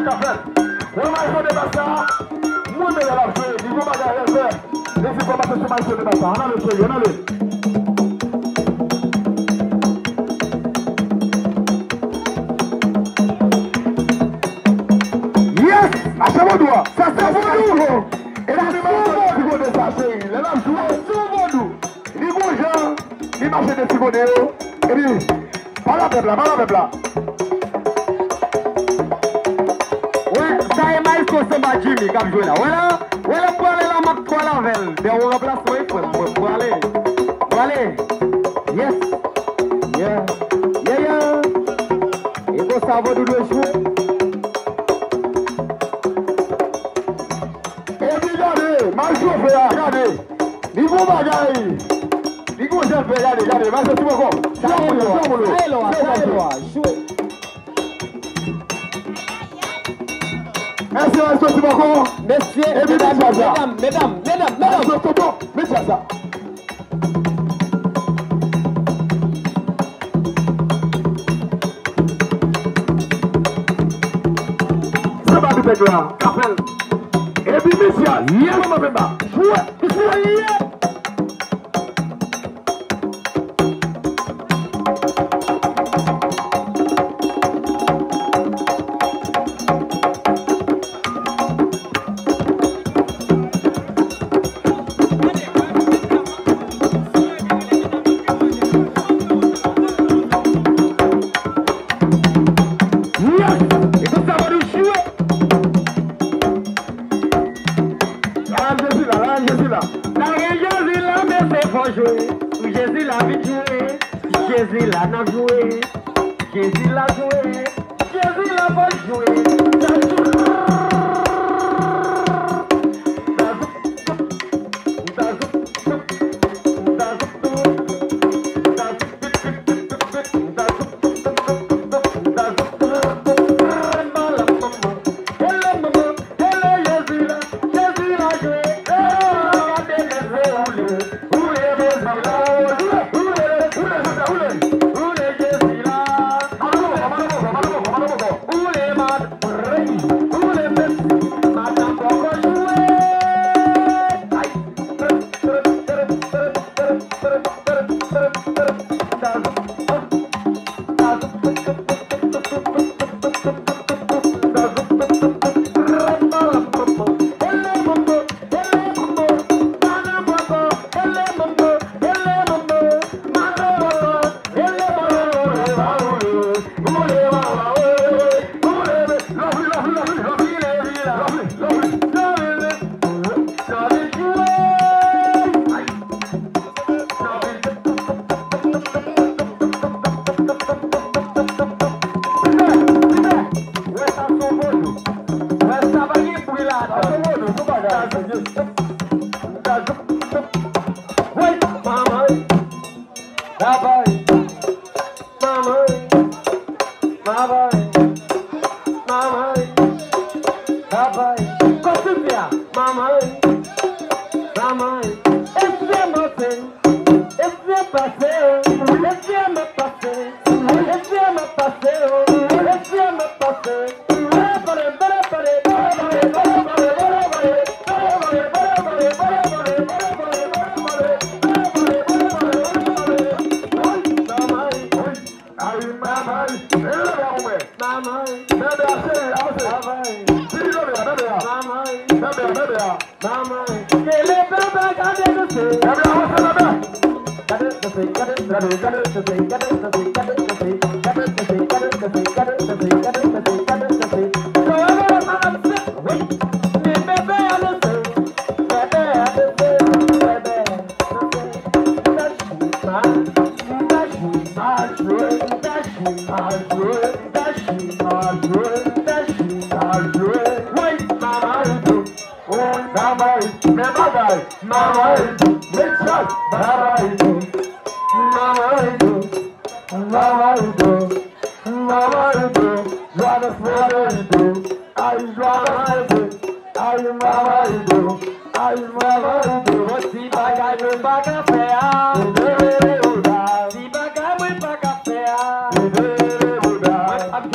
café. On va jouer des bassins. Moi, je vais la jouer. Il faut bagarrer les verres. Les informations sur ma jouer des bassins. On a le jouer, on a le. Yes! Achève doigt. Ça c'est bon. Et là, c'est bon. Il faut des sachets. Les là, jouer. C'est bon. Il faut gens. Il marche des petits bonheurs. Et puis, par la peuple là. C'est ma Jimmy qui a joué là. Voilà pour aller là, Mac 3 la veille. On remplace pour aller. Yes. Yeah. Et pour ça, vous devez jouer. Et puis, regardez, ma chauffeur, regardez. Niveau bagaille. Niveau chef, regardez. Ma chauffeur, encore. Ça est loin. Jouez. Merci, merci beaucoup. Messieurs, mesdames. Mettez ça. C'est pas du là. Capel. Et puis, messieurs, jouez. Jésus l'a n'a joué, Jésus l'a joué, Jésus l'a pas joué. I'm